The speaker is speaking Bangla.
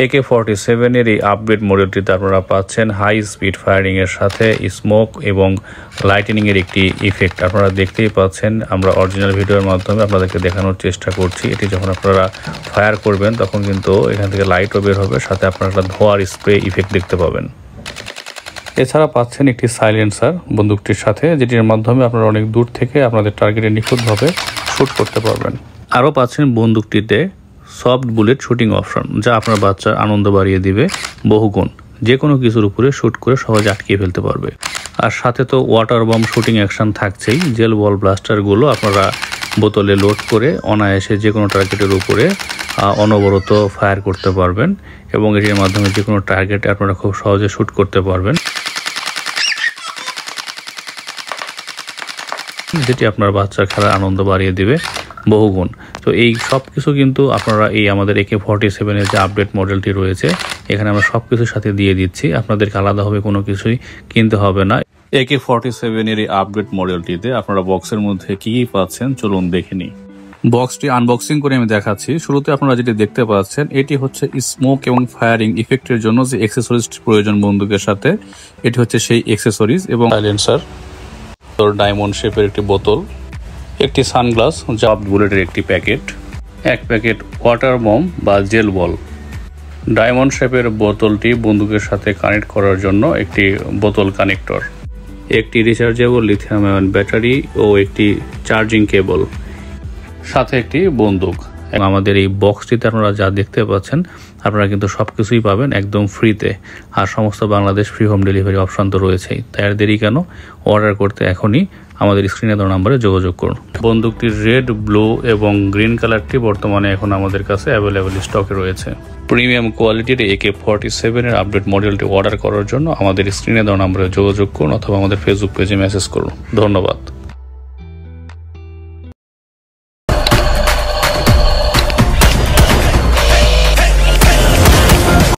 AK-47 এর এই আপডেট মডেলটিতে আপনারা পাচ্ছেন হাই স্পিড ফায়ারিং এর সাথে স্মোক এবং লাইটেনিং এর একটি ইফেক্ট। আপনারা দেখতেই পাচ্ছেন, আমরা অরিজিনাল ভিডিওর মাধ্যমে আপনাদেরকে দেখানোর চেষ্টা করছি। এটি যখন আপনারা ফায়ার করবেন তখন কিন্তু এখান থেকে লাইটও বের হবে, সাথে আপনারা একটা ধোঁয়ার স্প্রে ইফেক্ট দেখতে পাবেন। এছাড়া পাচ্ছেন একটি সাইলেন্সার বন্দুকটির সাথে, যেটির মাধ্যমে আপনারা অনেক দূর থেকে আপনাদের টার্গেটে নিখুঁতভাবে শ্যুট করতে পারবেন। আরও পাচ্ছেন বন্দুকটিতে সফট বুলেট শুটিং অপশন, যা আপনার বাচ্চার আনন্দ বাড়িয়ে দিবে বহুগুণ। যে কোনো কিছুর উপরে শ্যুট করে সহজে আটকিয়ে ফেলতে পারবে। আর সাথে তো ওয়াটার বম শুটিং অ্যাকশন থাকছেই। জেল বল ব্লাস্টারগুলো আপনারা বোতলে লোড করে অনায়াসে যে কোনো টার্গেটের উপরে অনবরত ফায়ার করতে পারবেন এবং এটির মাধ্যমে যে কোনো টার্গেটে আপনারা খুব সহজে শ্যুট করতে পারবেন, যেটি আপনার বাচ্চার খেলার আনন্দ বাড়িয়ে দিবে বহুগুণ। তো এই সব কিছু কিন্তু আপনারা এই আমাদের AK-47 এর যে আপডেট মডেলটি রয়েছে, এখানে আমরা সব কিছুর সাথে দিয়ে দিচ্ছি। আপনাদেরকে আলাদাভাবে কোনো কিছুই কিনতে হবে না। AK-47 এর এই আপডেট মডেলটিতে আপনারা বক্সের মধ্যে কি কি পাচ্ছেন চলুন দেখে নিই। বক্সটি আনবক্সিং করে আমি দেখাচ্ছি। শুরুতে আপনারা যেটি দেখতে পাচ্ছেন, এটি হচ্ছে স্মোক এবং ফায়ারিং ইফেক্টের জন্য যে অ্যাক্সেসরিজ প্রয়োজন বন্দুকের সাথে, এটি হচ্ছে সেই অ্যাক্সেসরিজ এবং সাইলেন্সার, ডায়মন্ড শেপের একটি বোতল, একটি সানগ্লাস, জাব বুলেটের একটি প্যাকেট, এক প্যাকেট ওয়াটার বম বা জেল বল, ডায়মন্ড শেপের বোতলটি বন্দুকের সাথে কানেক্ট করার জন্য একটি বোতল কানেক্টর, একটি রিচার্জেবল লিথিয়াম আয়ন ব্যাটারি ও একটি চার্জিং কেবল, সাথে একটি বন্দুক। আমাদের এই বক্সটিতে আপনারা যা দেখতে পাচ্ছেন, আপনারা কিন্তু সব কিছুই পাবেন একদম ফ্রিতে। আর সমস্ত Bangladesh free home delivery option তো রয়েছেই। তাই আর দেরি কেন, অর্ডার করতে এখনই আমাদের স্ক্রিনে দেওয়া নম্বরে যোগাযোগ করুন। বন্দুকটির রেড, ব্লু এবং গ্রিন কালারটি বর্তমানে এখন আমাদের কাছে অ্যাভেলেবেল স্টকে রয়েছে। প্রিমিয়াম কোয়ালিটির AK-47 এর আপডেট মডেলটি অর্ডার করার জন্য আমাদের স্ক্রিনে দেওয়া নম্বরে যোগাযোগ করুন অথবা আমাদের ফেসবুক পেজে মেসেজ করুন। ধন্যবাদ।